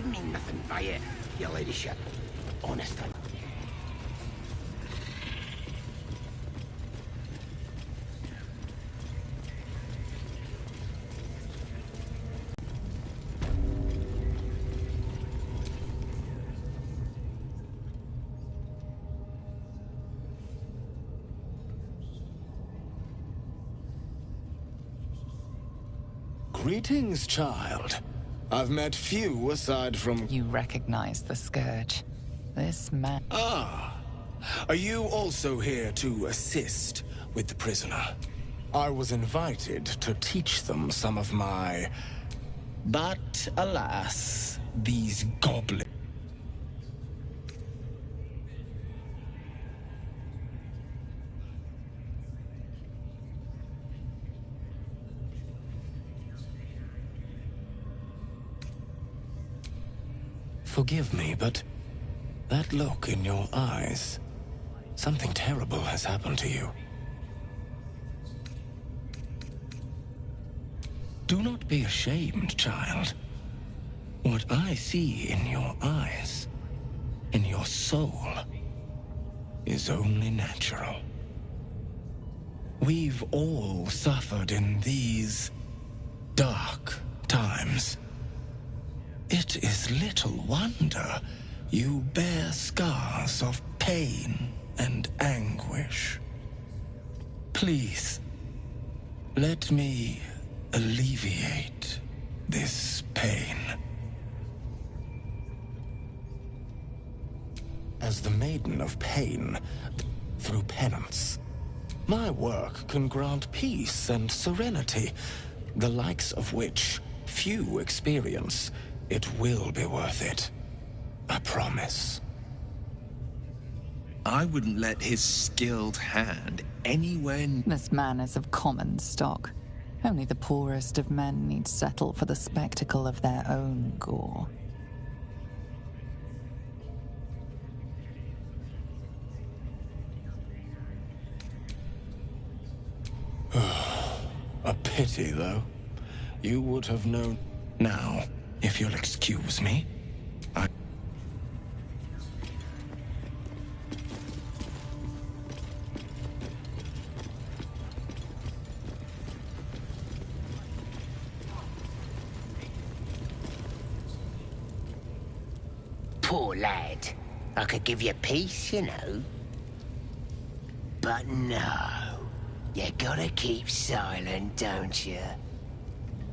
didn't mean nothing by it, your ladyship. Honestly. Greetings, child. I've met few aside from... You recognize the scourge. This man... Ah. Are you also here to assist with the prisoner? I was invited to teach them some of my... But, alas, these goblins... Forgive me, but that look in your eyes, something terrible has happened to you. Do not be ashamed, child. What I see in your eyes, in your soul, is only natural. We've all suffered in these dark times. It is little wonder you bear scars of pain and anguish. Please, let me alleviate this pain. As the Maiden of Pain, through penance, my work can grant peace and serenity, the likes of which few experience. It will be worth it. I promise. I wouldn't let his skilled hand anywhere... This man is of common stock. Only the poorest of men need settle for the spectacle of their own gore. A pity, though. You would have known... Now, if you'll excuse me, I... Poor lad. I could give you peace, you know. But no. You gotta keep silent, don't you?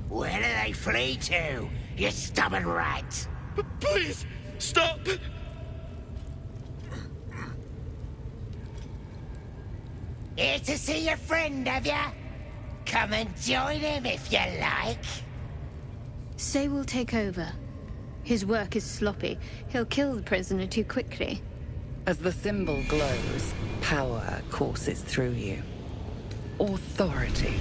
Where do they flee to, you stubborn rat? Please, stop! Here to see your friend, have ya? Come and join him if you like. Say we'll take over. His work is sloppy. He'll kill the prisoner too quickly. As the symbol glows, power courses through you. Authority.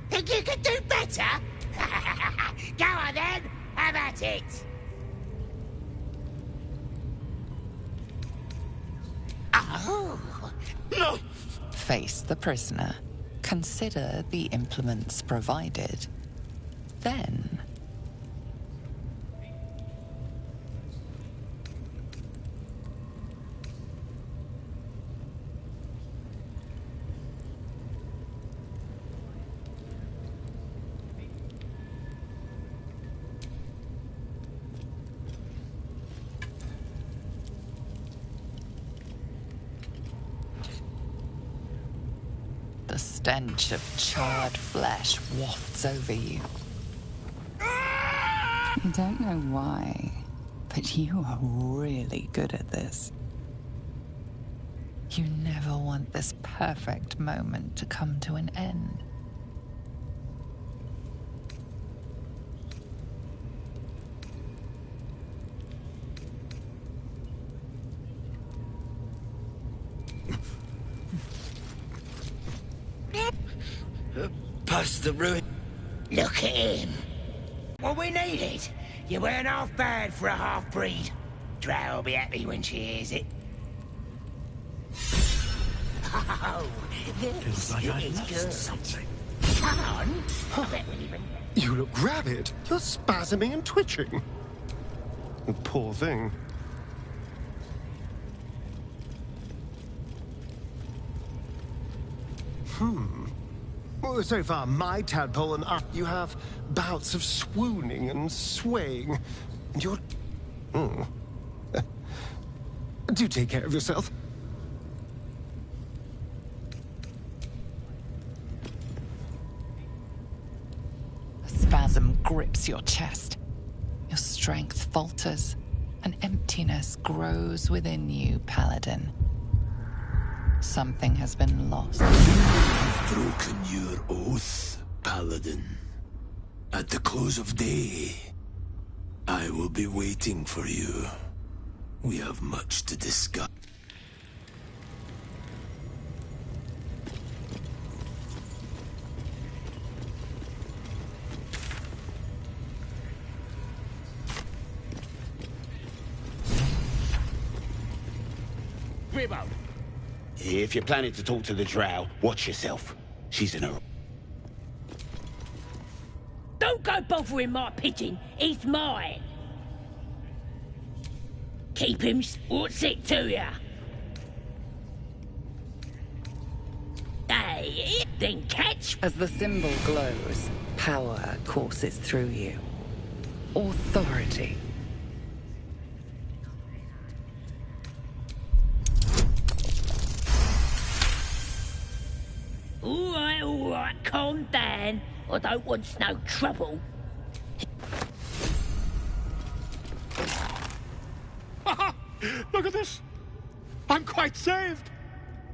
Think you could do better? Go on then, have at it! Oh! No! Face the prisoner. Consider the implements provided. Then... the stench of charred flesh wafts over you. I don't know why, but you are really good at this. You never want this perfect moment to come to an end. past the ruin. Look at him. Well, we need it. You weren't half bad for a half-breed. Drow will be happy when she hears it. Oh, this like I is lost good. something. Come on. I bet we'll even... You look rabid. You're spasming and twitching. You poor thing. Well, so far, my tadpole and you have bouts of swooning and swaying. And you're... Do take care of yourself. A spasm grips your chest. Your strength falters. An emptiness grows within you, Paladin. Something has been lost. You've broken your oath, Paladin. At the close of day, I will be waiting for you. We have much to discuss. Ribbo. If you're planning to talk to the drow, watch yourself. She's in her... Don't go bothering my pigeon. He's mine. Keep him... What's it to ya? Hey, then catch... As the symbol glows, power courses through you. Authority. All right, calm down. I don't want no trouble. Look at this. I'm quite saved.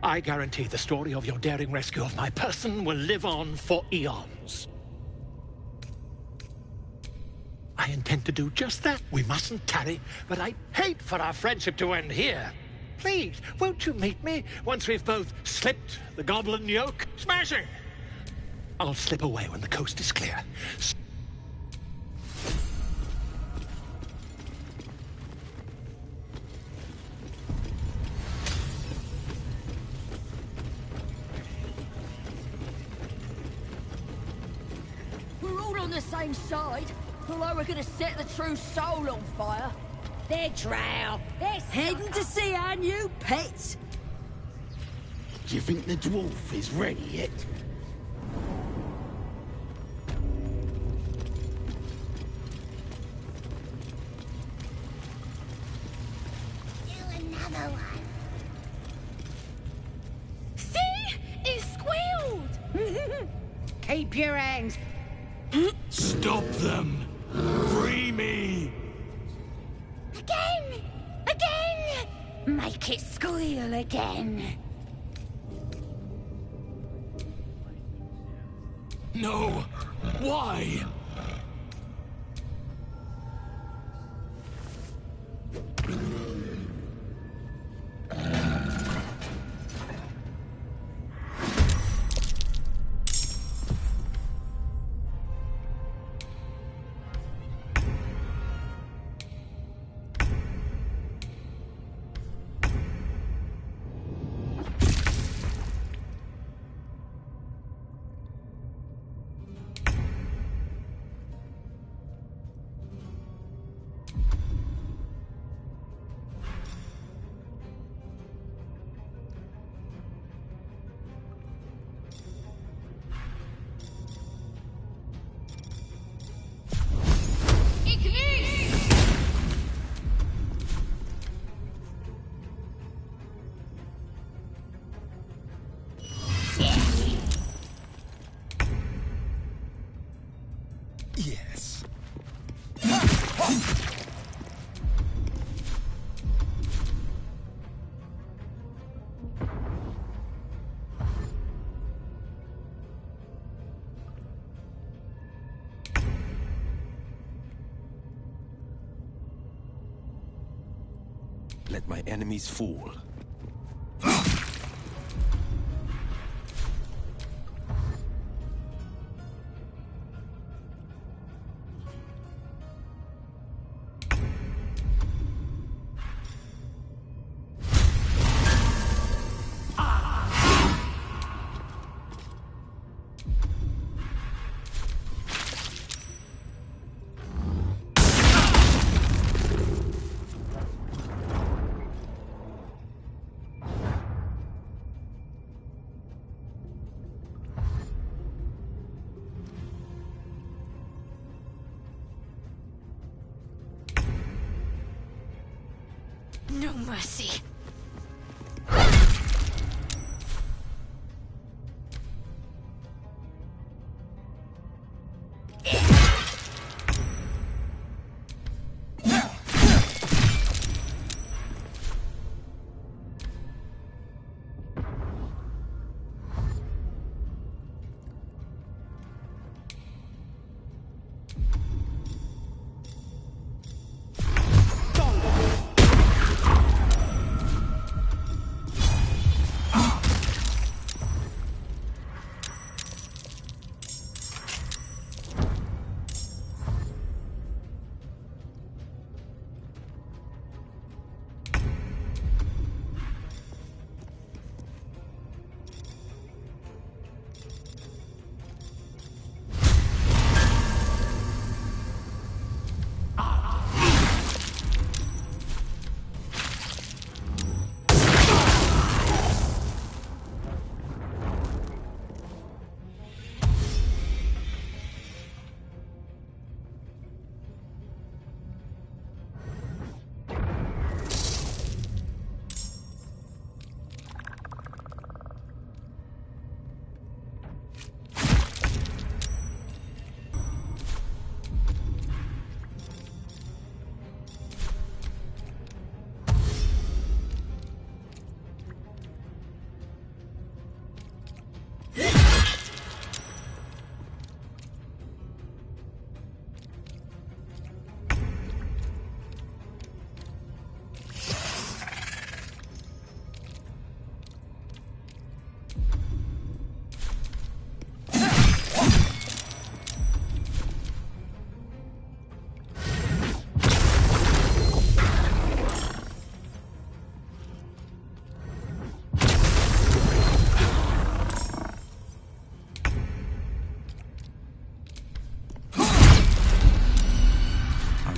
I guarantee the story of your daring rescue of my person will live on for eons. I intend to do just that. We mustn't tarry, but I'd hate for our friendship to end here. Please, won't you meet me once we've both slipped the goblin yoke? Smashing! I'll slip away when the coast is clear. We're all on the same side, although we're gonna set the true soul on fire. They're drow. They're Heading to see our new pet. Do you think the dwarf is ready yet? Do another one. See? It squealed! Keep your hands... Stop them! Free me! Again! Again! Make it squeal again. No! Why? Yes. Let my enemies fall. No mercy.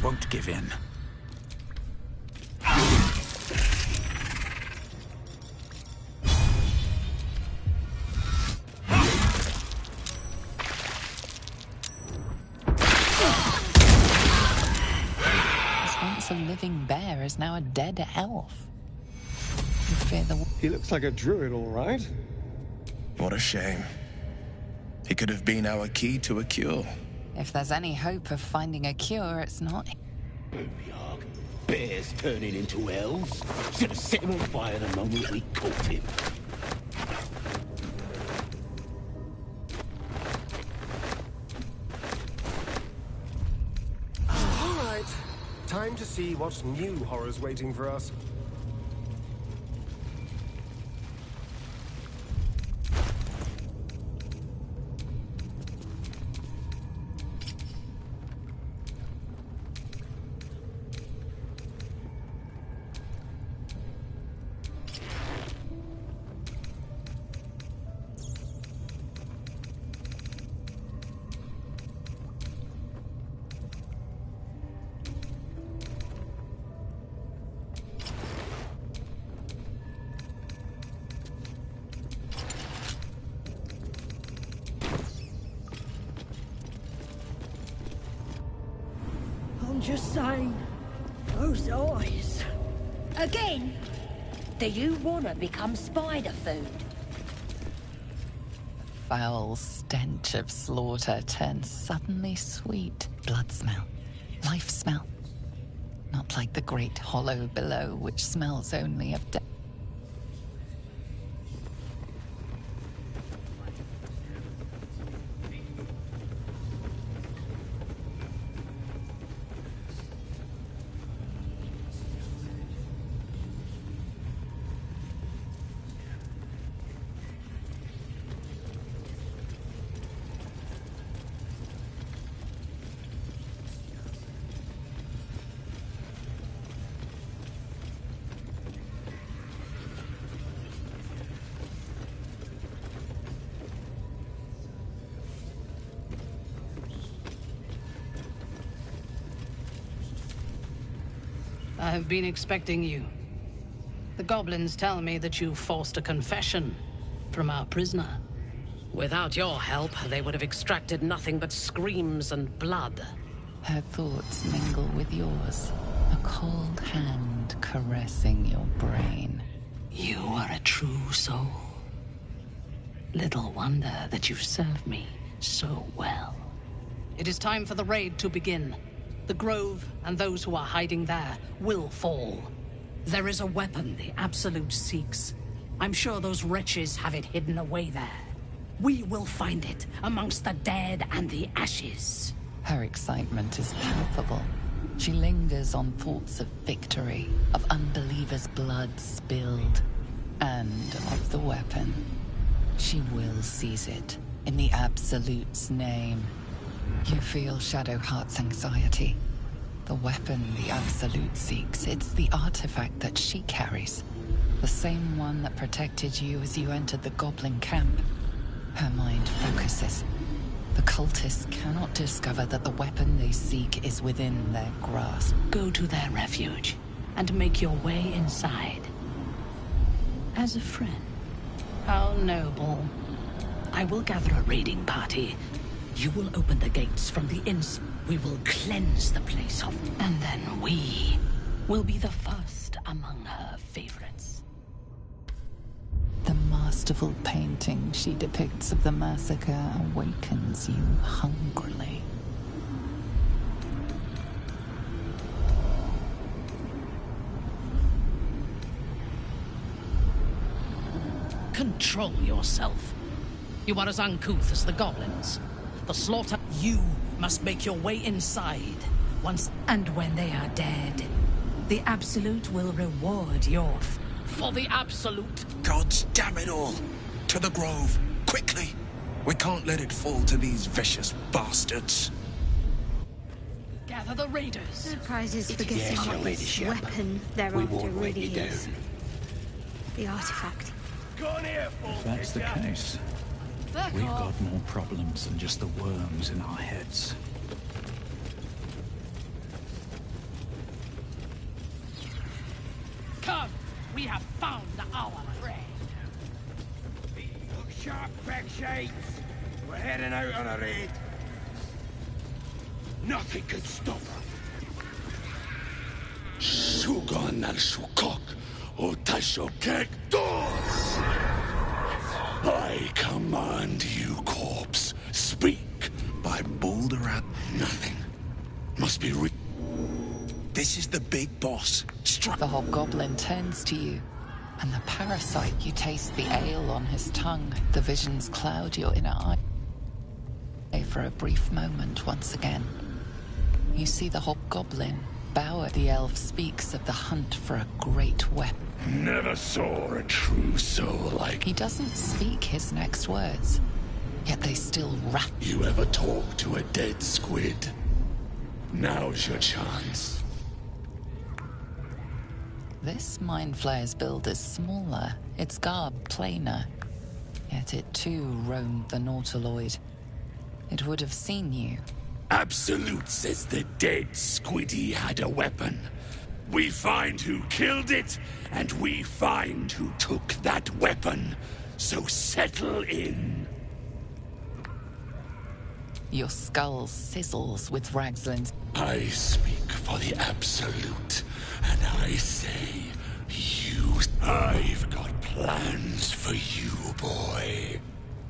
Won't give in. Once a living bear is now a dead elf. You fear the... He looks like a druid, all right. What a shame. He could have been our key to a cure. If there's any hope of finding a cure, it's not... Yarg. Bears turning into elves. Should have set him on fire the moment we caught him. All right. Time to see what new horror's waiting for us. I'm just saying, those eyes. Again? Do you want to become spider food? The foul stench of slaughter turns suddenly sweet. Blood smell. Life smell. Not like the great hollow below, which smells only of death. I have been expecting you. The goblins tell me that you forced a confession from our prisoner. Without your help, they would have extracted nothing but screams and blood. Her thoughts mingle with yours. A cold hand hand caressing your brain. You are a true soul. Little wonder that you serve me so well. It is time for the raid to begin. The Grove and those who are hiding there will fall. There is a weapon the Absolute seeks. I'm sure those wretches have it hidden away there. We will find it amongst the dead and the ashes. Her excitement is palpable. She lingers on thoughts of victory, of unbelievers' blood spilled, and of the weapon. She will seize it, in the Absolute's name. You feel Shadowheart's anxiety. The weapon the Absolute seeks, it's the artifact that she carries. The same one that protected you as you entered the Goblin camp. Her mind focuses. The cultists cannot discover that the weapon they seek is within their grasp. Go to their refuge and make your way inside. As a friend. How noble. I will gather a raiding party. You will open the gates from the inside. We will cleanse the place off. And then we will be the first among her favorites. The masterful painting she depicts of the massacre awakens you hungrily. Control yourself. You are as uncouth as the goblins. The slaughter... You must make your way inside. Once... And when they are dead, the Absolute will reward your... For the Absolute. Gods damn it all! To the Grove, quickly! We can't let it fall to these vicious bastards. Gather the raiders. Surprises forgetting Yes, your what this ladyship. weapon thereafter We won't let really you is. down. The artifact. If that's the case, we've got more problems than just the worms in our heads. Come, we have found our friend. Look sharp, Feg Shades. We're heading out on a raid. Nothing can stop her. Sugan al Shukok, Otashokek Doors! I command you, corpse. Speak. By Baldur, Nothing. Must be this is the big boss. The hobgoblin turns to you, and the parasite, you taste the ale on his tongue. The visions cloud your inner eye. For a brief moment once again, you see the hobgoblin. Bower, the elf, speaks of the hunt for a great weapon. Never saw a true soul like... He doesn't speak his next words, yet they still rat. You ever talk to a dead squid? Now's your chance. This Mind Flayer's build is smaller, its garb plainer, yet it too roamed the Nautiloid. It would have seen you. Absolute says the dead squiddy had a weapon. We find who killed it, and we find who took that weapon. So settle in. Your skull sizzles with Ragslin's. I speak for the Absolute, and I say, I've got plans for you, boy.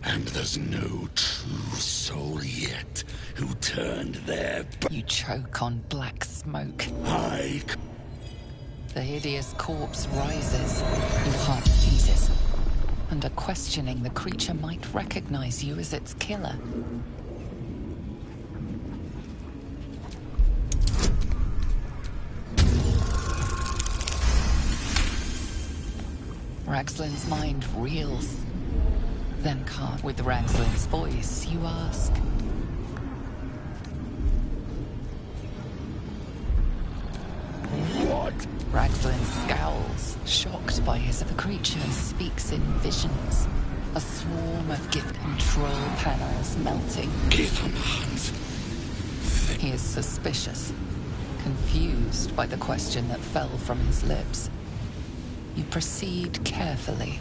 And there's no true soul yet who turned their... You choke on black smoke. I... The hideous corpse rises. Your heart seizes. Under questioning, the creature might recognize you as its killer. Ragslin's mind reels. Then calm. With Ragslin's voice, you ask. What? Ragslin scowls, shocked by his... The creature speaks in visions. A swarm of gift control panels melting. Give him hands. He is suspicious, confused by the question that fell from his lips. You proceed carefully.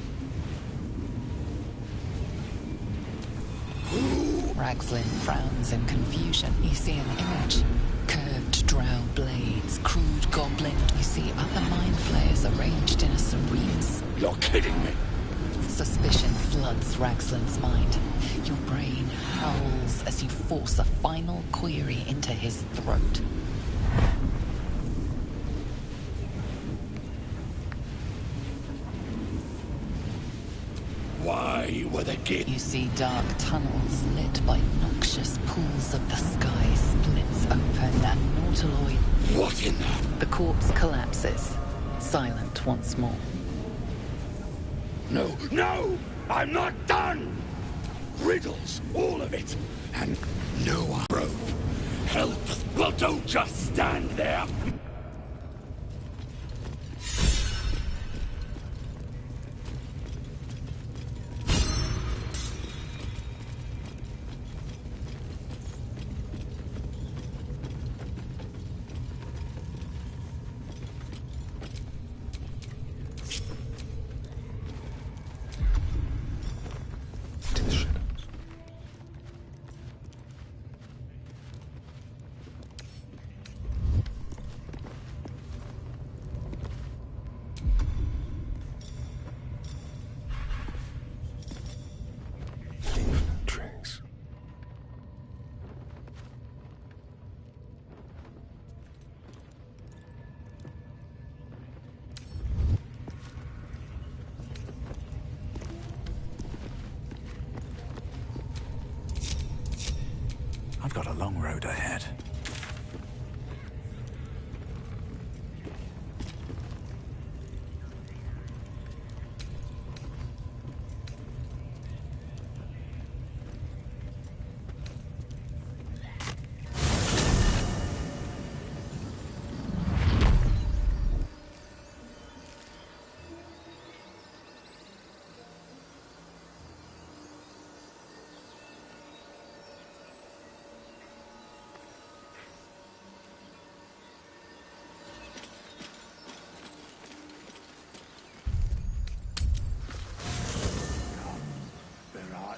Ragslin frowns in confusion. You see an image. Curved drow blades, crude goblin. You see other mind flayers arranged in a serene... You're kidding me. Suspicion floods Raxland's mind. Your brain howls as you force a final query into his throat. Why were the gates? You see dark tunnels lit by noxious pools of the sky splits open and Nautiloid... What in the... The corpse collapses, silent once more. No, no! I'm not done! Riddles, all of it. And no one... Help! Well, don't just stand there! I've got a long road ahead.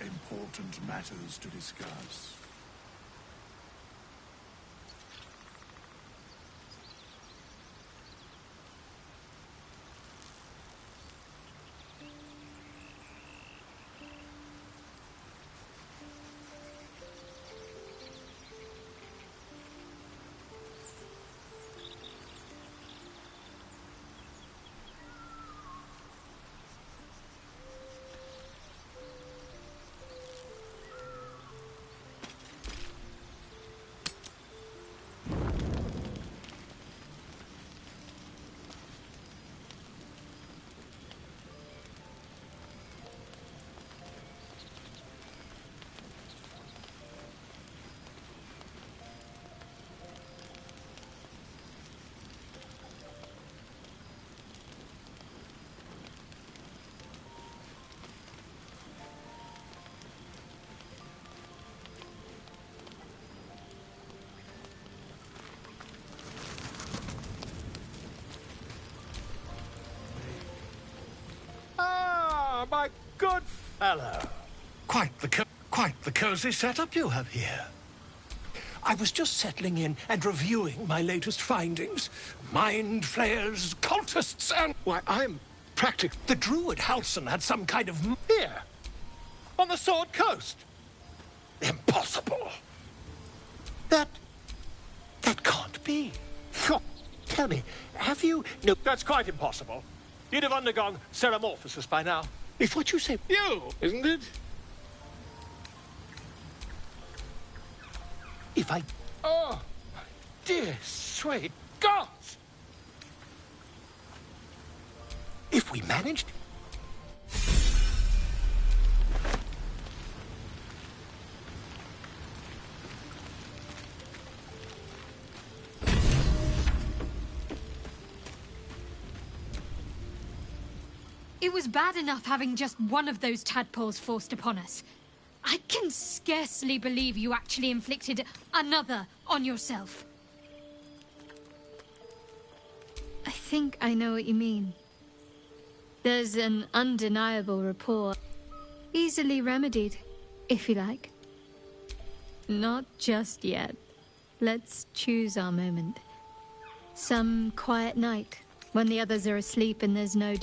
Important matters to discuss. My good fellow. Quite the cozy setup you have here. I was just settling in and reviewing my latest findings. Mind flayers, cultists, and... Why, I'm practically... The druid Halson had some kind of... Here! On the Sword Coast! Impossible! That can't be. Tell me, have you... No, that's quite impossible. You'd have undergone ceramorphosis by now. If what you say... You, isn't it? If I... Oh, my dear, sweet gods! If we managed... It was bad enough having just one of those tadpoles forced upon us. I can scarcely believe you actually inflicted another on yourself. I think I know what you mean. There's an undeniable rapport. Easily remedied, if you like. Not just yet. Let's choose our moment. Some quiet night, when the others are asleep and there's no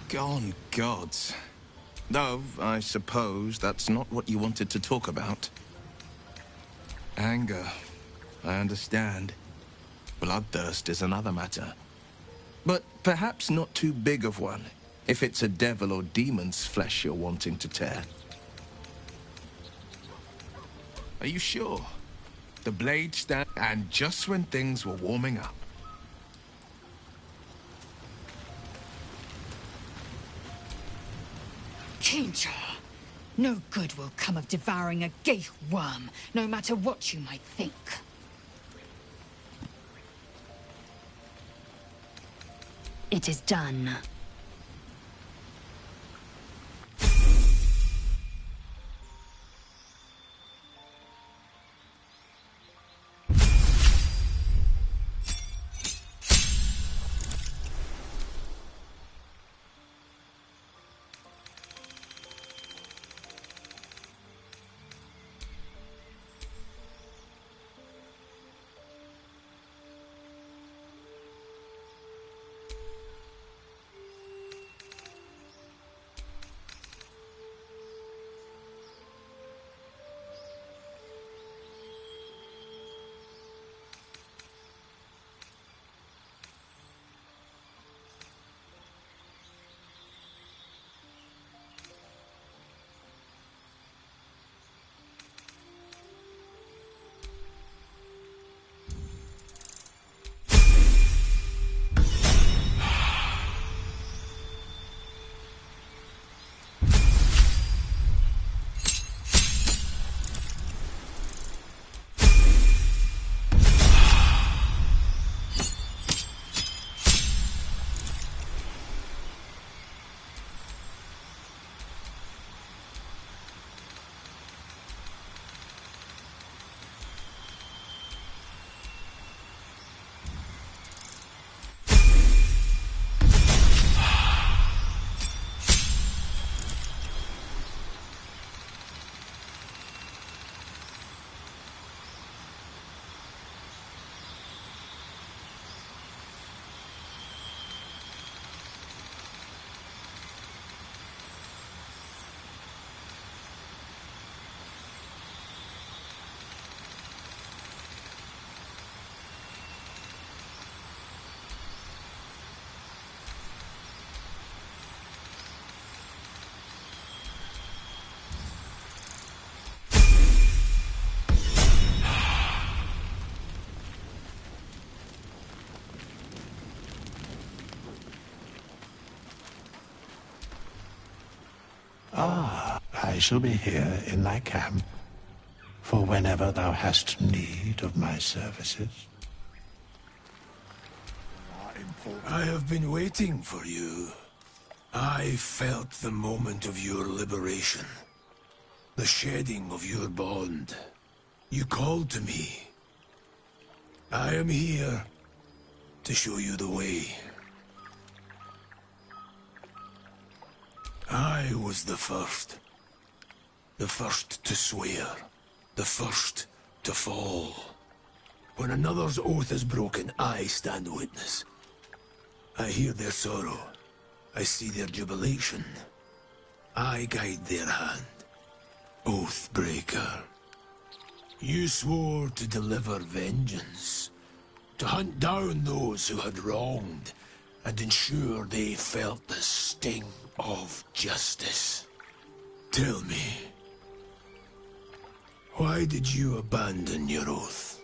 Gone gods. Though, I suppose that's not what you wanted to talk about. Anger. I understand. Bloodthirst is another matter. But perhaps not too big of one, if it's a devil or demon's flesh you're wanting to tear. Are you sure? The blade stand, and just when things were warming up. Kincha, no good will come of devouring a geich worm, no matter what you might think. It is done. I shall be here in thy camp, for whenever thou hast need of my services. I have been waiting for you. I felt the moment of your liberation, the shedding of your bond. You called to me. I am here to show you the way. I was the first to swear, the first to fall. When another's oath is broken, I stand witness. I hear their sorrow. I see their jubilation. I guide their hand. Oathbreaker. You swore to deliver vengeance, to hunt down those who had wronged, and ensure they felt the sting of justice. Tell me, why did you abandon your oath?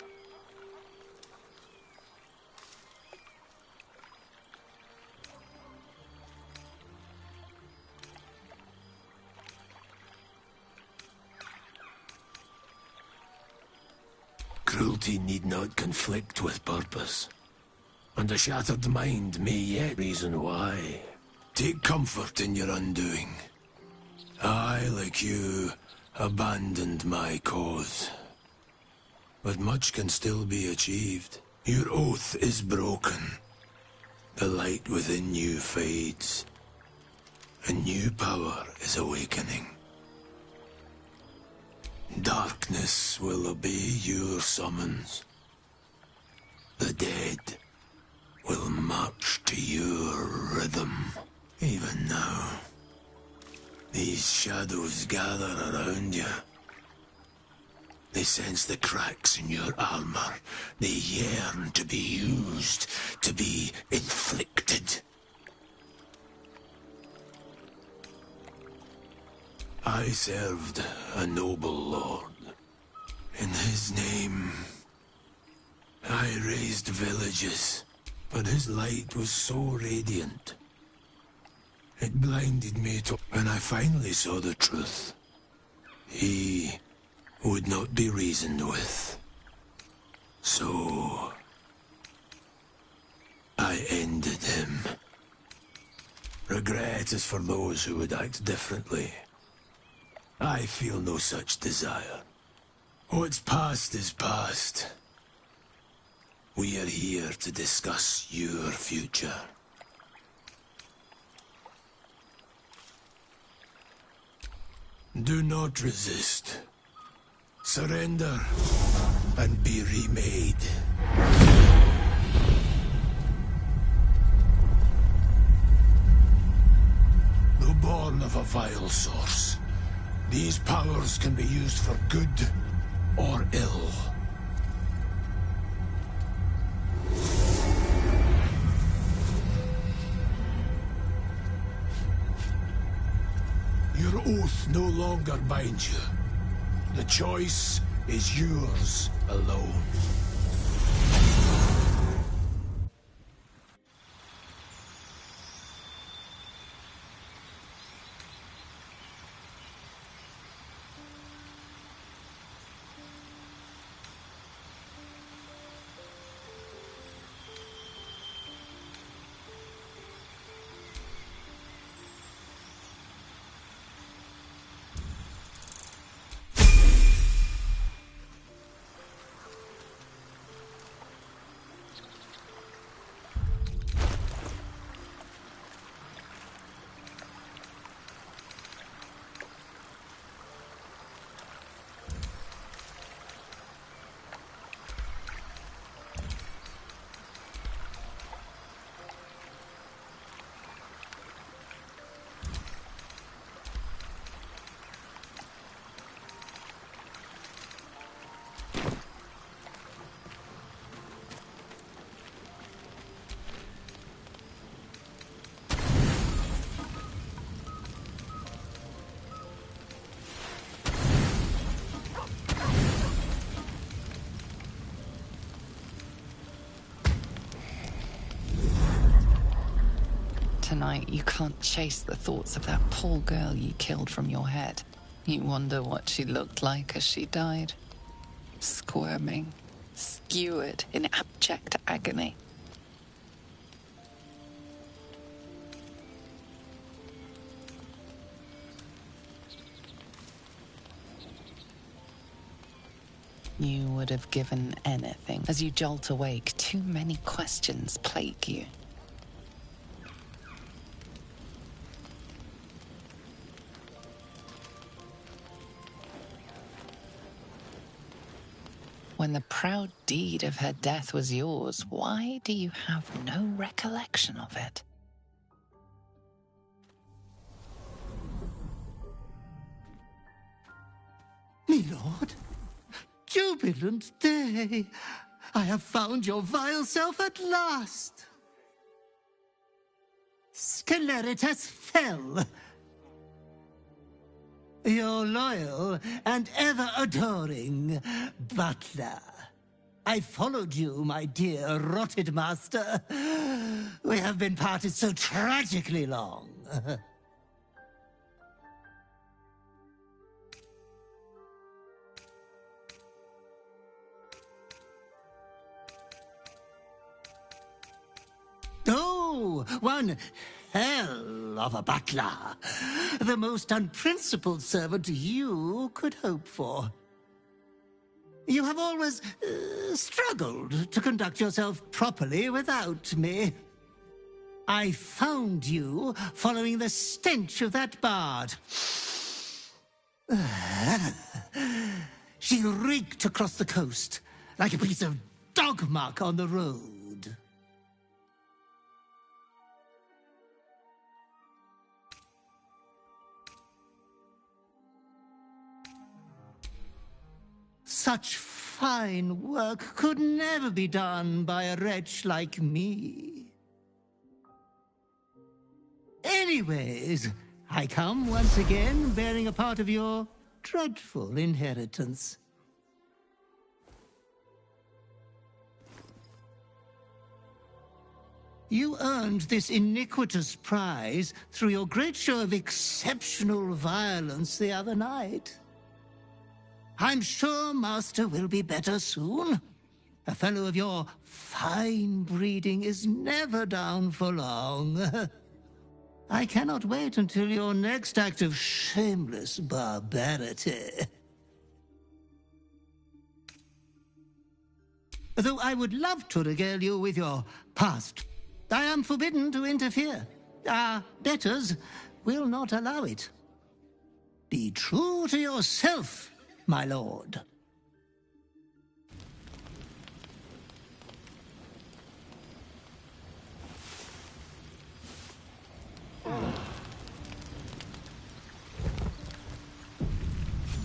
Cruelty need not conflict with purpose, and a shattered mind may yet reason why. Take comfort in your undoing. I, like you, abandoned my cause. But much can still be achieved. Your oath is broken. The light within you fades. A new power is awakening. Darkness will obey your summons. The dead will march to your rhythm. Even now, these shadows gather around you. They sense the cracks in your armor. They yearn to be used, to be inflicted. I served a noble lord. In his name, I raised villages, but his light was so radiant. It blinded me to... When I finally saw the truth, he would not be reasoned with. So, I ended him. Regret is for those who would act differently. I feel no such desire. What's past is past. We are here to discuss your future. Do not resist. Surrender and be remade. Though born of a vile source, these powers can be used for good or ill. Your oath no longer binds you. The choice is yours alone. Tonight, you can't chase the thoughts of that poor girl you killed from your head. You wonder what she looked like as she died. Squirming, skewered in abject agony. You would have given anything. As you jolt awake, too many questions plague you. When the proud deed of her death was yours, why do you have no recollection of it? Me lord, jubilant day! I have found your vile self at last! Sceleritas fell. Your loyal and ever-adoring butler. I followed you, my dear rotted master. We have been parted so tragically long. Oh, one hell of a butler. The most unprincipled servant you could hope for. You have always struggled to conduct yourself properly without me. I found you following the stench of that bard. She reeked across the coast like a piece of dog muck on the road. Such fine work could never be done by a wretch like me. Anyways, I come once again bearing a part of your dreadful inheritance. You earned this iniquitous prize through your great show of exceptional violence the other night. I'm sure Master will be better soon. A fellow of your fine breeding is never down for long. I cannot wait until your next act of shameless barbarity. Though I would love to regale you with your past, I am forbidden to interfere. Our betters will not allow it. Be true to yourself, my lord.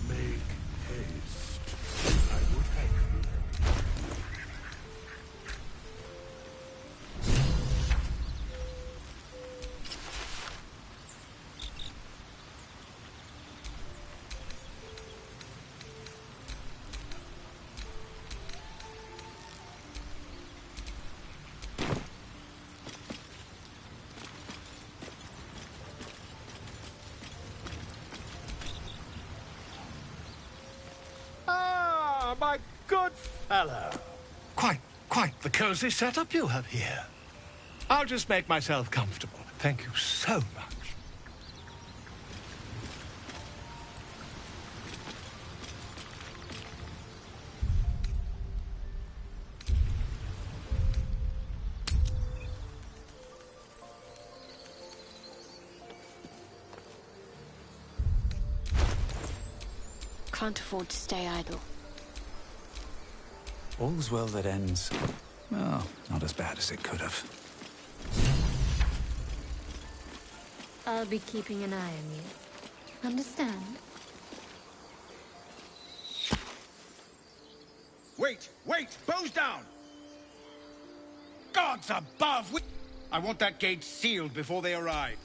Make haste. I would help you. My good fellow. Quite the cozy setup you have here. I'll just make myself comfortable. Thank you so much. Can't afford to stay idle. All's well that ends. Well, not as bad as it could have. I'll be keeping an eye on you. Understand? Wait! Bows down! Gods above! I want that gate sealed before they arrive.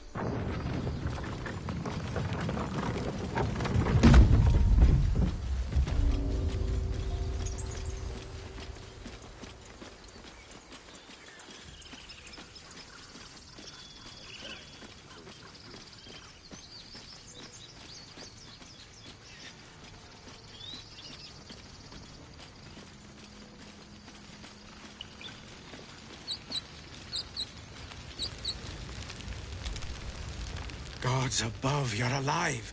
Gods above, you're alive.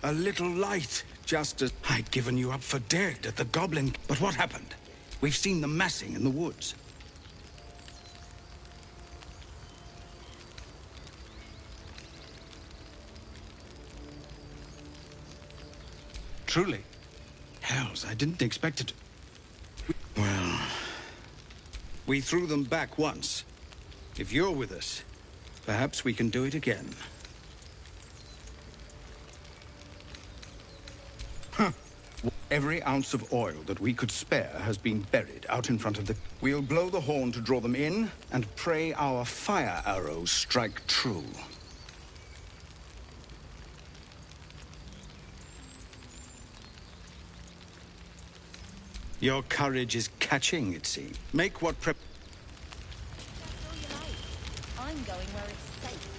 A little light, just as I'd given you up for dead at the Goblin. But what happened? We've seen them massing in the woods. Truly? Hells, I didn't expect it. Well, we threw them back once. If you're with us, perhaps we can do it again. Huh. Every ounce of oil that we could spare has been buried out in front of the... We'll blow the horn to draw them in, and pray our fire arrows strike true. Your courage is catching, it seems. Make what prep... I'm going where it's safe.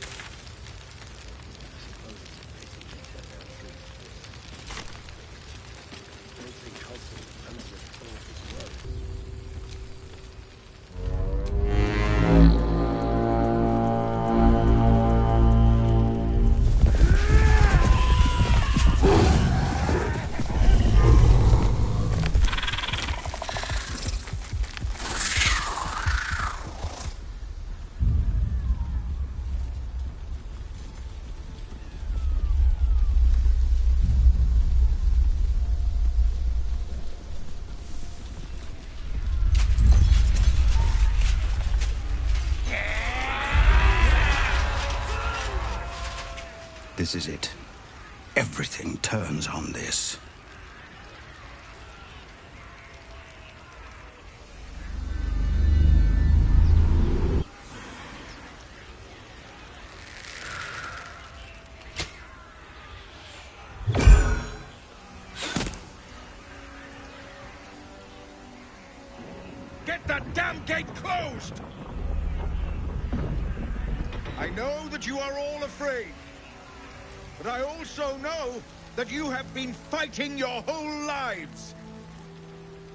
This is it. Everything turns on this. Get that damn gate closed! I know that you are all afraid, but I also know that you have been fighting your whole lives.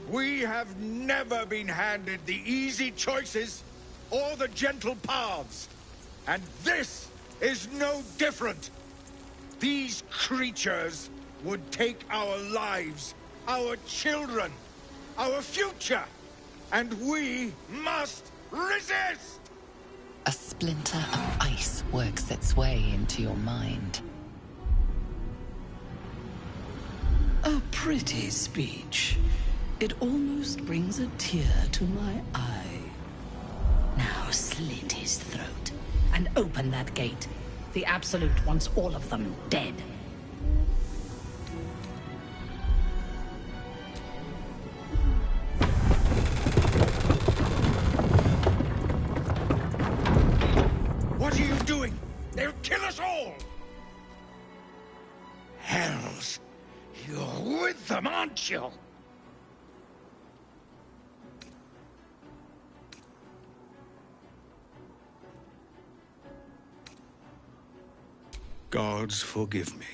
We have never been handed the easy choices or the gentle paths. And this is no different. These creatures would take our lives, our children, our future, and we must resist! A splinter of ice works its way into your mind. A pretty speech. It almost brings a tear to my eye. Now slit his throat and open that gate. The Absolute wants all of them dead. What are you doing? They'll kill us all! Hells, you're with them, aren't you? Gods forgive me.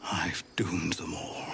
I've doomed them all.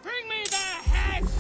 Bring me their heads!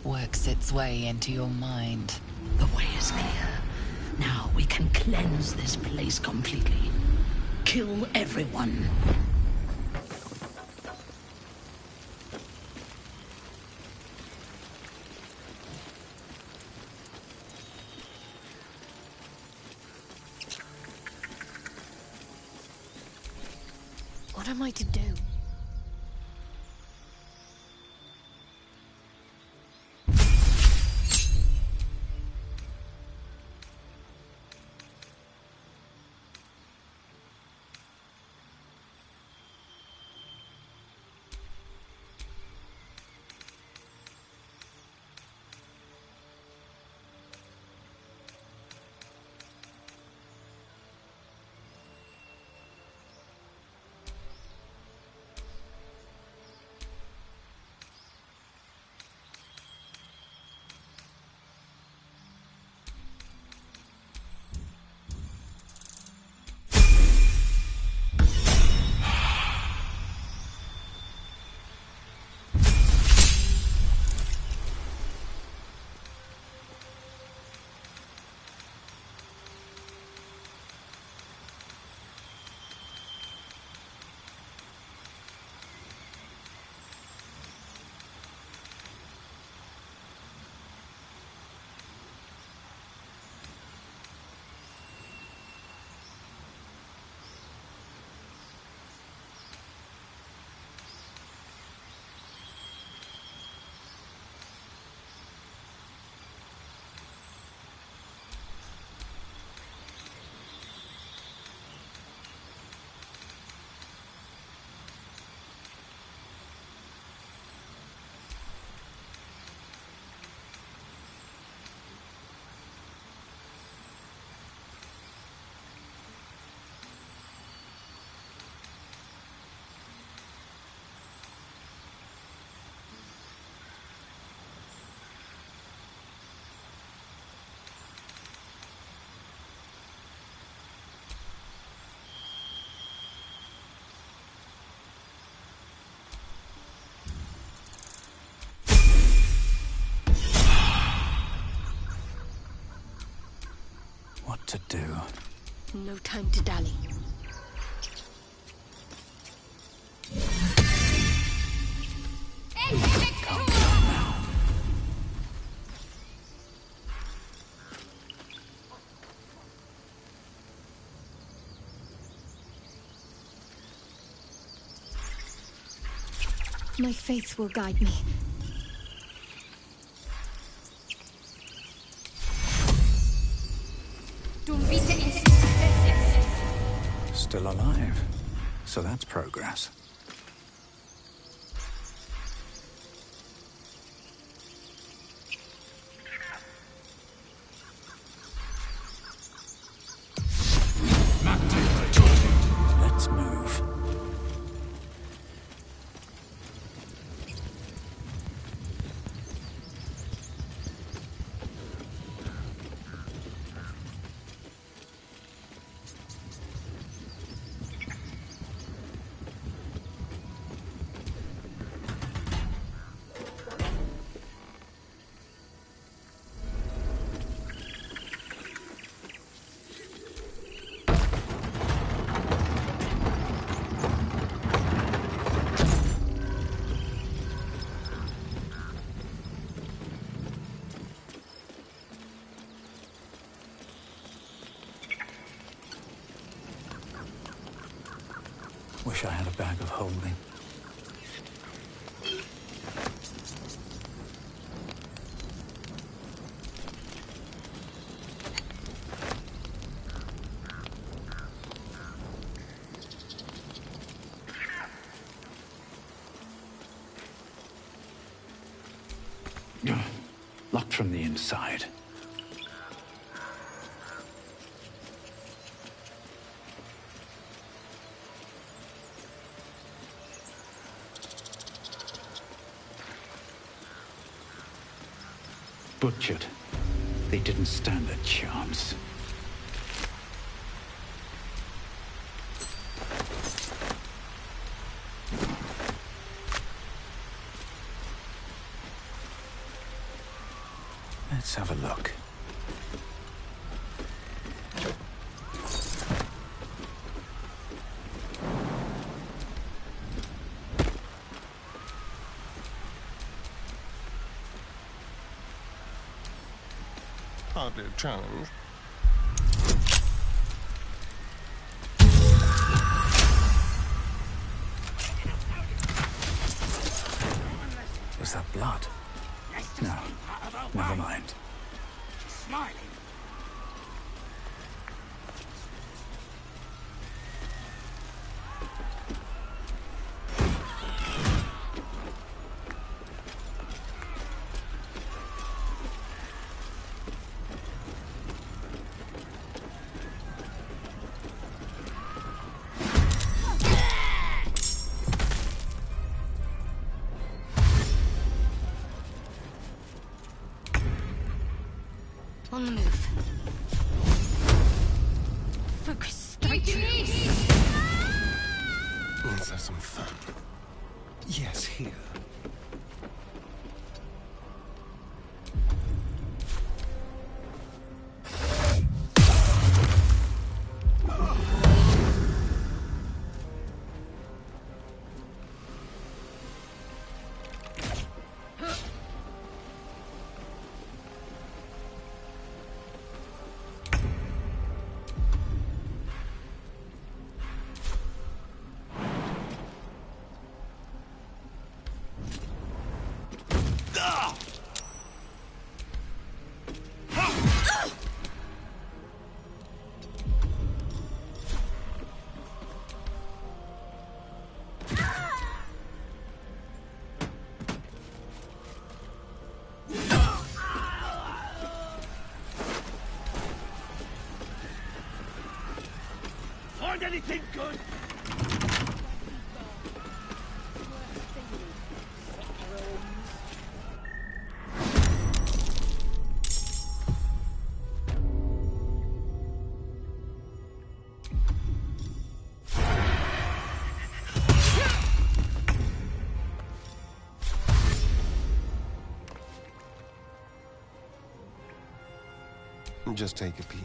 Works its way into your mind. The way is clear. Now we can cleanse this place completely. Kill everyone. What am I to do? to do. No time to dally. Calm down now. My faith will guide me. Still alive. So that's progress. Let's move. Wish I had a bag of holding. Locked from the inside. Butchered. They didn't stand a chance. Let's have a look. Hardly a challenge. Is that blood? No, never mind. Smiling. On the move. Focus straight. Let's have some fun. Yes, here. Find anything good? Just take a peek.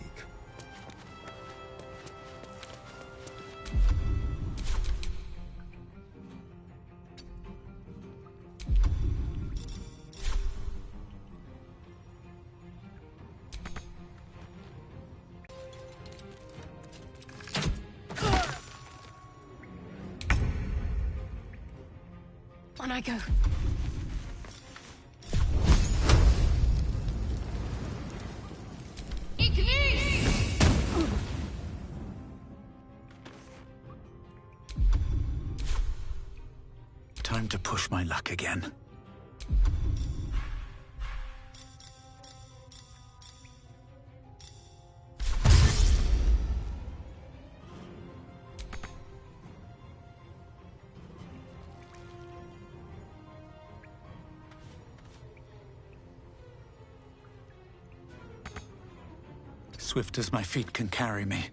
On I go. Time to push my luck again. Swift as my feet can carry me.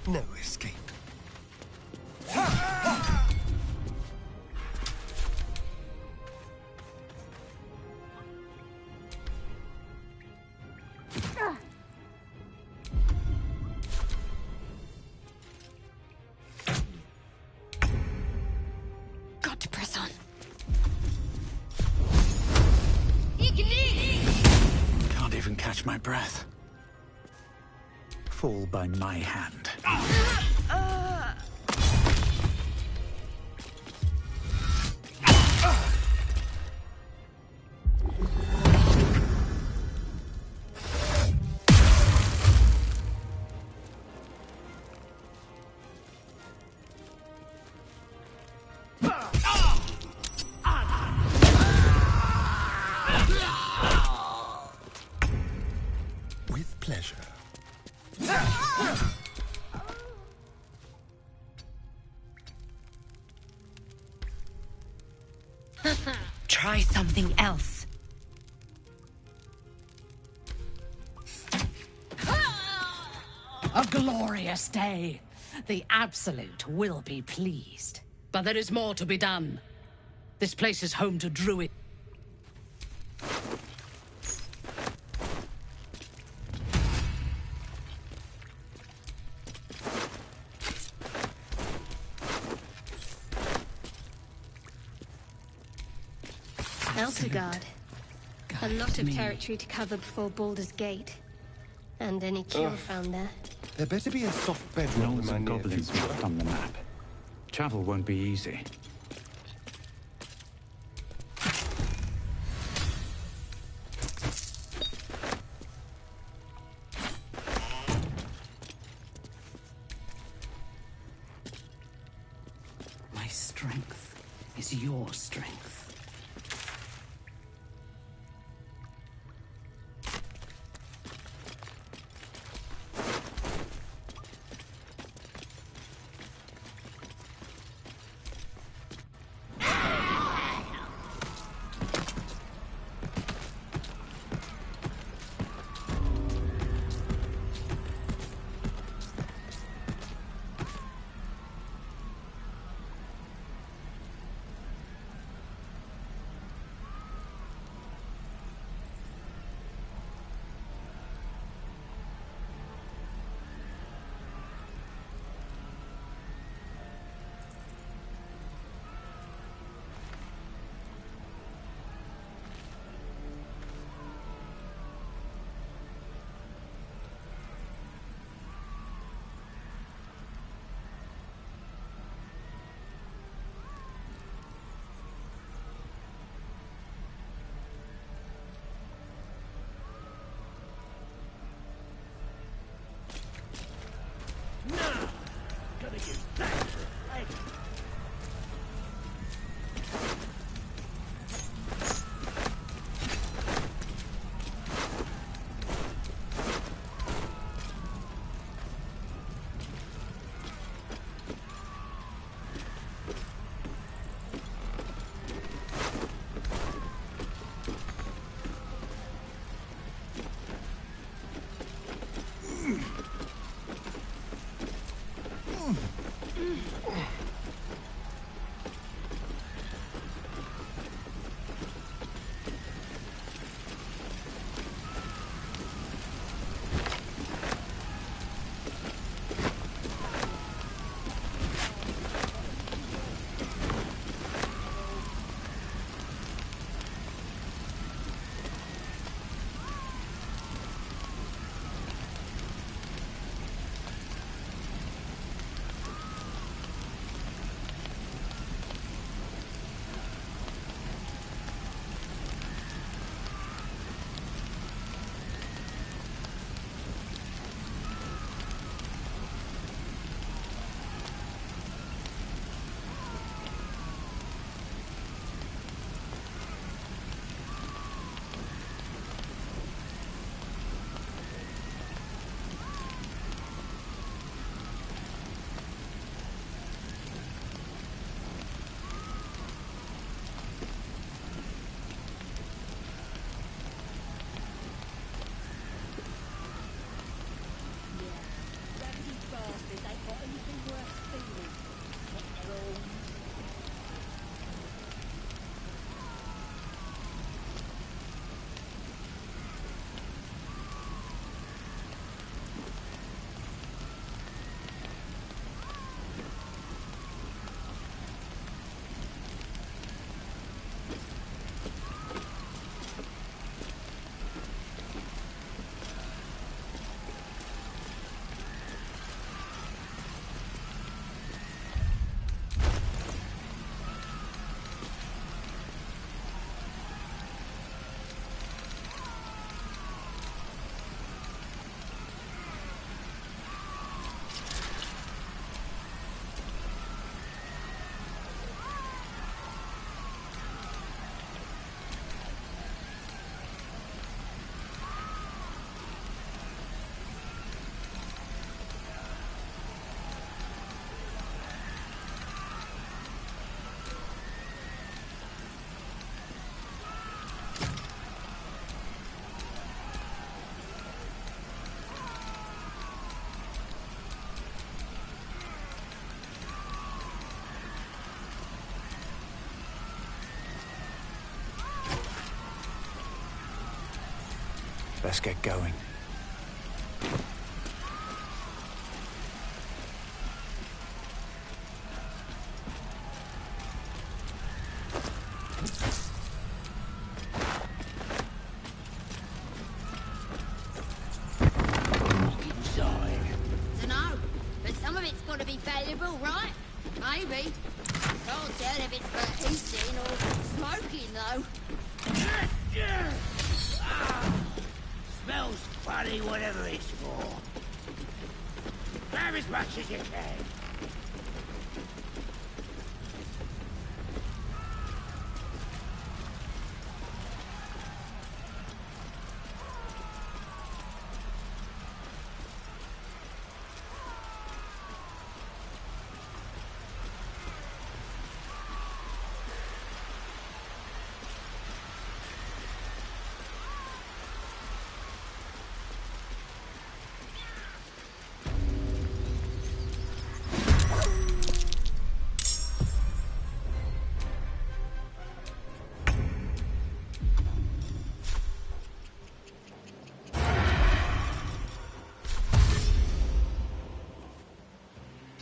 No escape. Got to press on. Can't even catch my breath. Fall by my hand. With pleasure. Try something else. A glorious day. The Absolute will be pleased. But there is more to be done. This place is home to Druid. Eltergard. A lot of territory to cover before Baldur's Gate. And any cure found there. There better be a soft bedrock Gnolls in my and near goblins future. marked on the map. Travel won't be easy. My strength is your strength. best get going. Dunno, but some of it's got to be valuable, right? Maybe. Can't tell if it's for eating or smoking, though. Smells funny, whatever it's for. Grab as much as you can.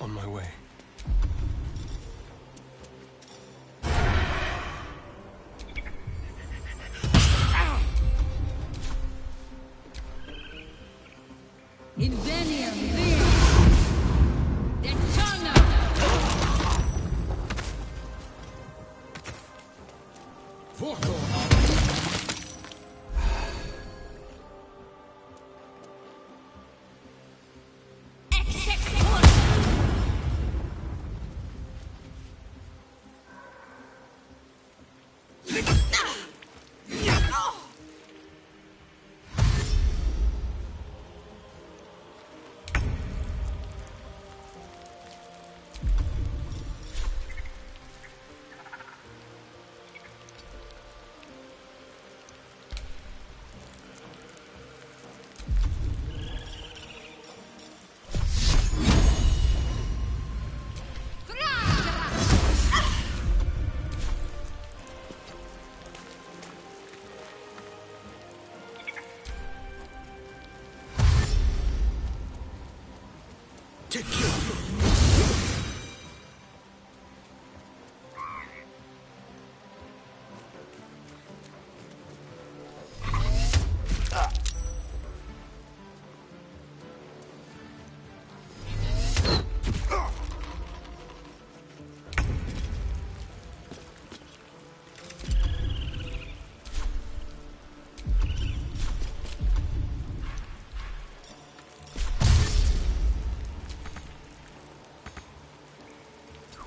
On my way. Invenium vir. Detona.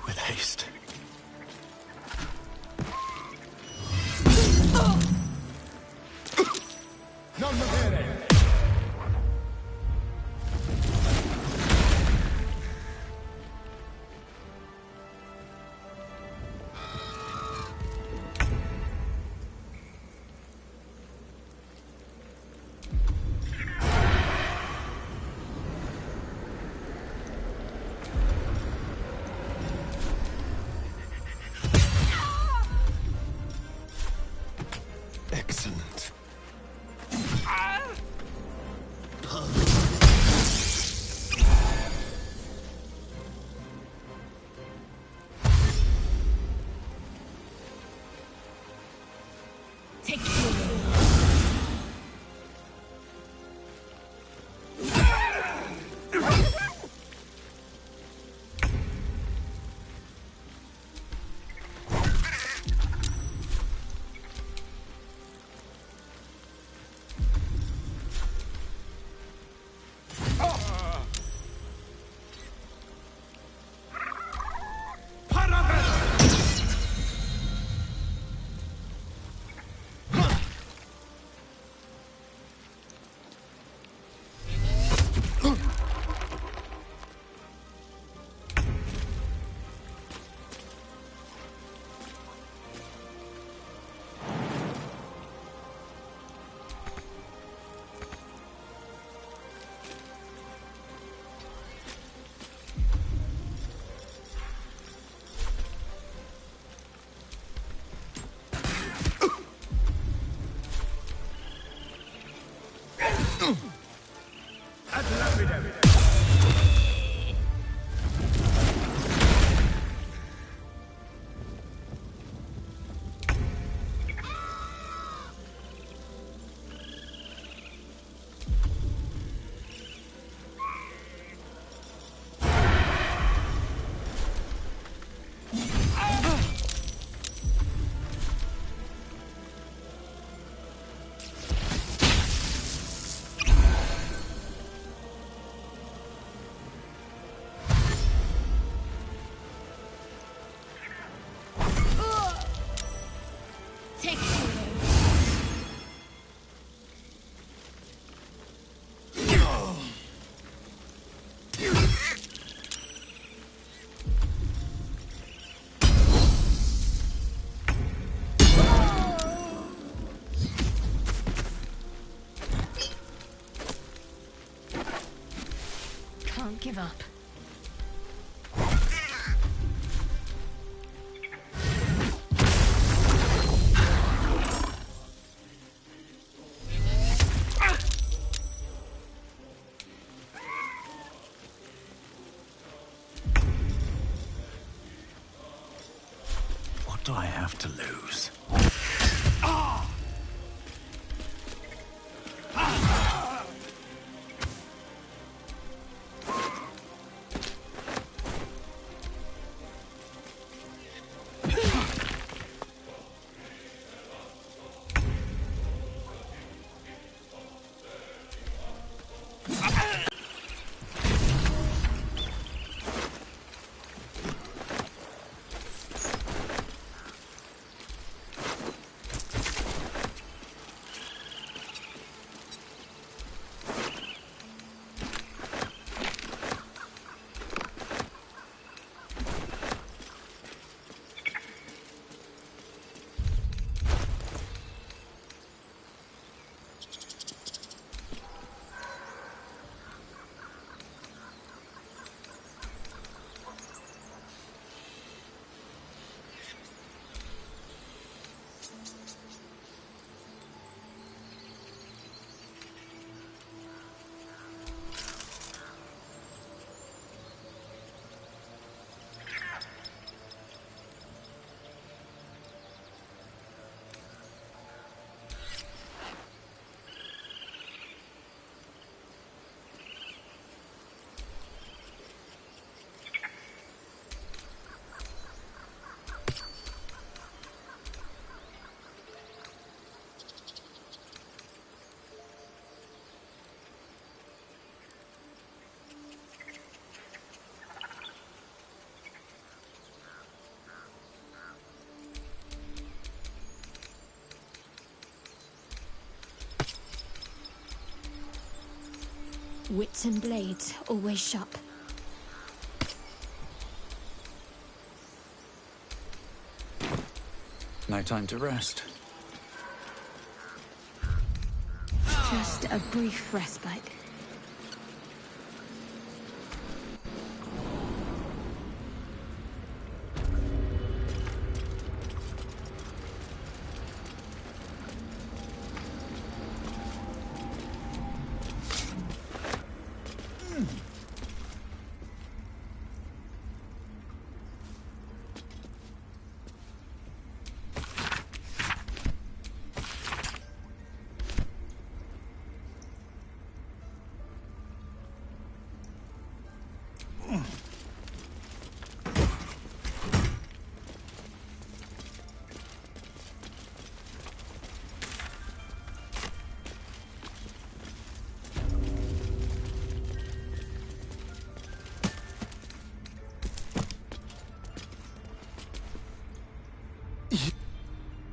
With haste. Non movere! can't give up. What do I have to lose? Wits and blades, always sharp. No time to rest. Just a brief respite.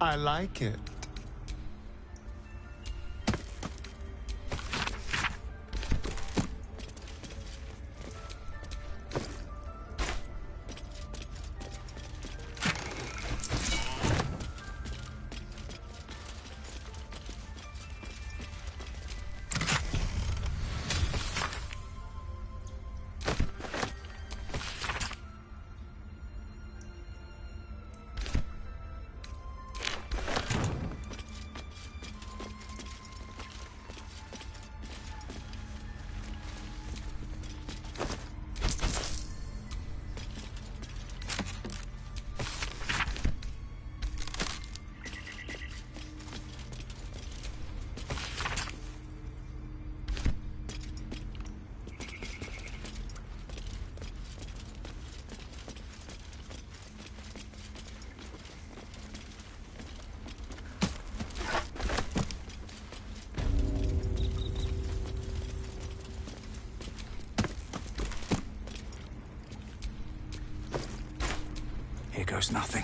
I like it. Here goes nothing.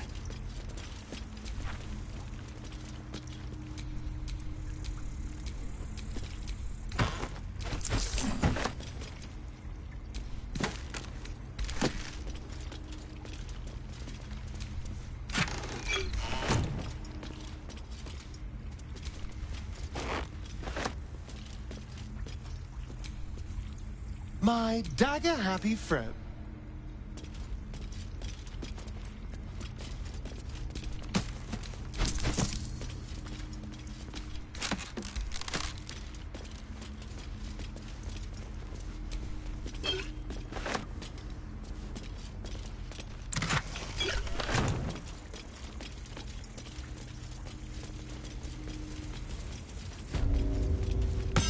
My dagger-happy friend.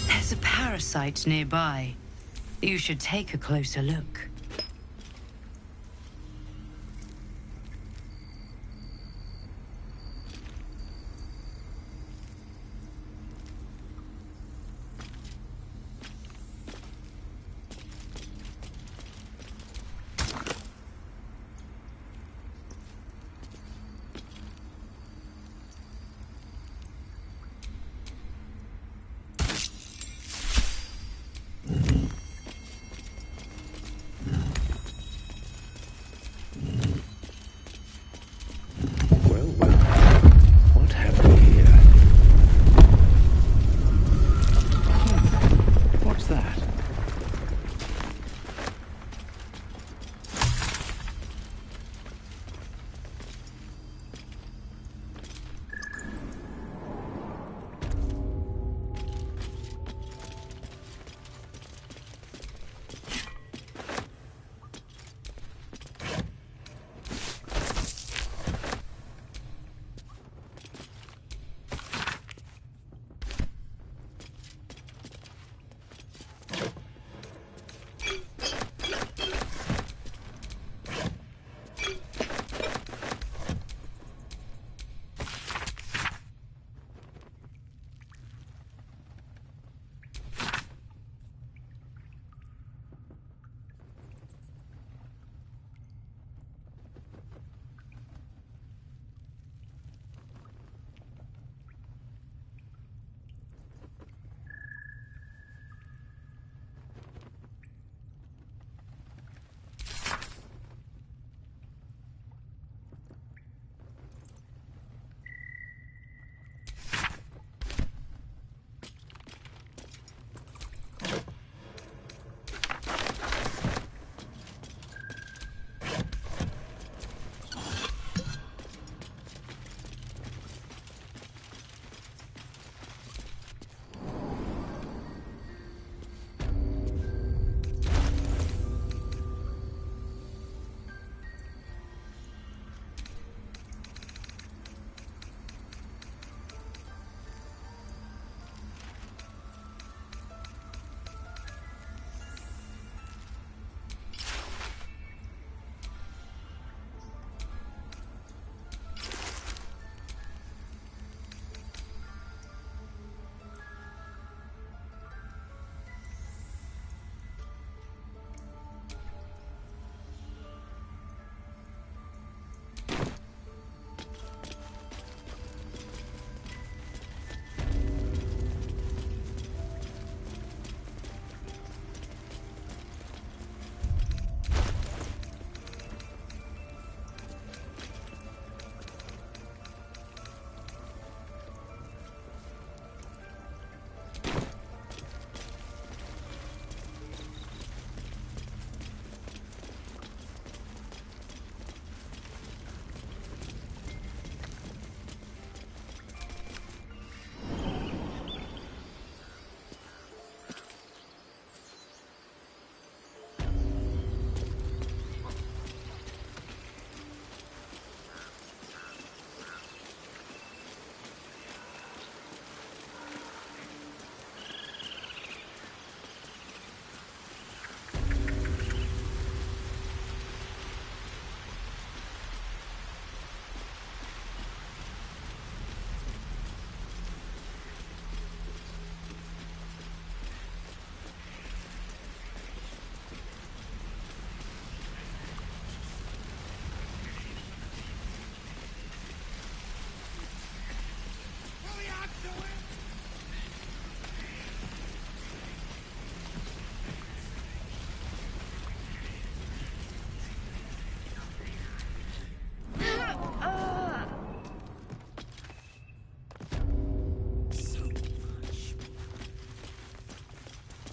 There's a parasite nearby. You should take a closer look. What have we here? What's that?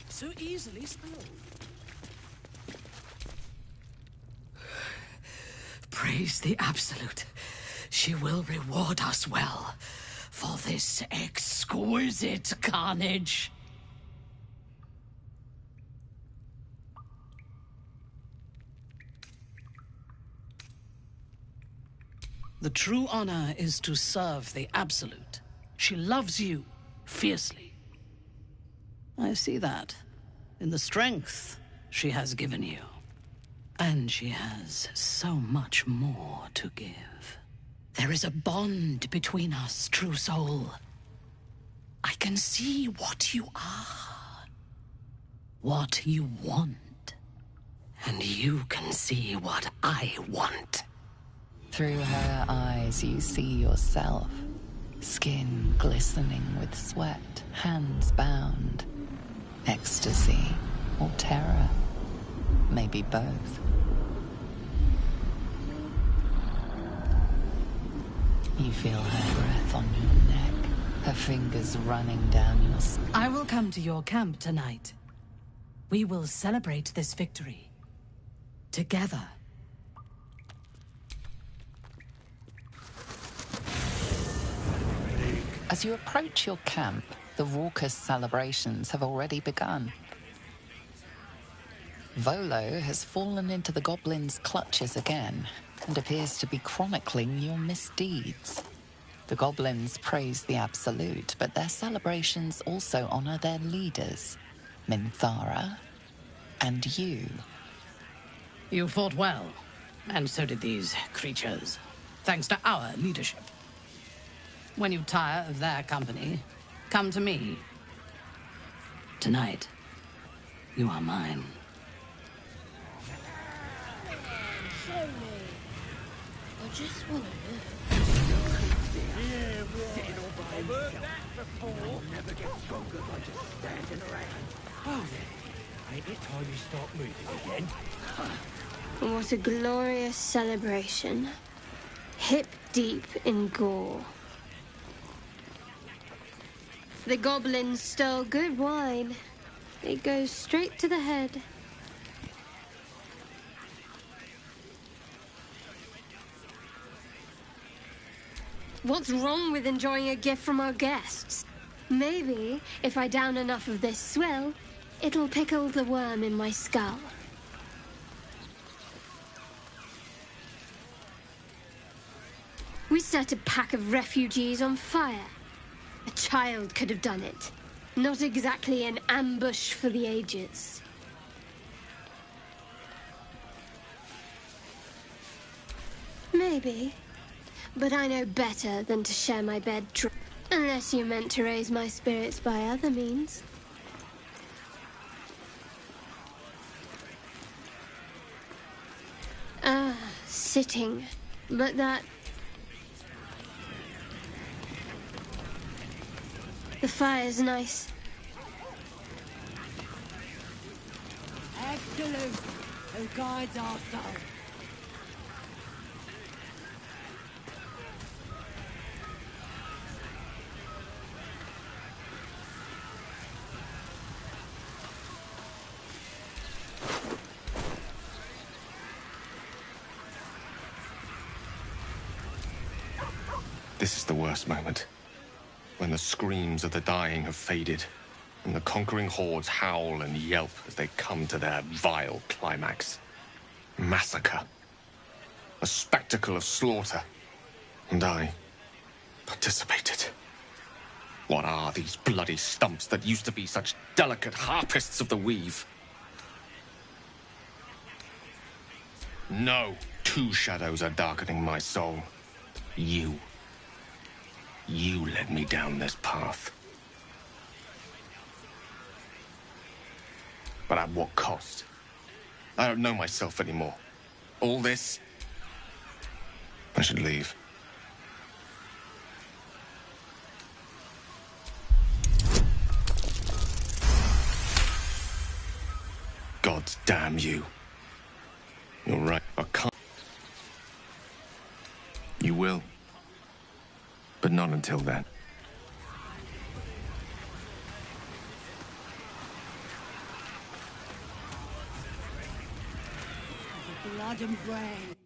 So easily spilled. Praise the Absolute. She will reward us well for this exquisite carnage. The true honor is to serve the Absolute. She loves you fiercely. I see that in the strength she has given you. And she has so much more to give. There is a bond between us, true soul. I can see what you are, what you want, and you can see what I want. Through her eyes, you see yourself. Skin glistening with sweat, hands bound. Ecstasy or terror. Maybe both. You feel her breath on your neck, her fingers running down your spine. I will come to your camp tonight. We will celebrate this victory. Together. As you approach your camp, the raucous celebrations have already begun. Volo has fallen into the goblin's clutches again and appears to be chronicling your misdeeds. The goblins praise the Absolute, but their celebrations also honor their leaders, Minthara and you. You fought well, and so did these creatures, thanks to our leadership. When you tire of their company, come to me. Tonight, you are mine. Show me. I just want to live. Sitting all by himself. I'll never get stronger by just standing around. Oh, then. Ain't it time you start moving again? What a glorious celebration. Hip deep in gore. The goblins stole good wine. It goes straight to the head. What's wrong with enjoying a gift from our guests? Maybe, if I down enough of this swill, it'll pickle the worm in my skull. We set a pack of refugees on fire. A child could have done it. Not exactly an ambush for the ages. Maybe. But I know better than to share my bed unless you meant to raise my spirits by other means. Ah, sitting. But that... The fire's nice. Absolute, who guides our soul. This is the worst moment. When the screams of the dying have faded, and the conquering hordes howl and yelp as they come to their vile climax. Massacre. A spectacle of slaughter. And I participated. What are these bloody stumps that used to be such delicate harpists of the weave? No, two shadows are darkening my soul. You. You led me down this path. But at what cost? I don't know myself anymore. All this... I should leave. God damn you. You're right. I can't... You will. But not until then. Blood and brain.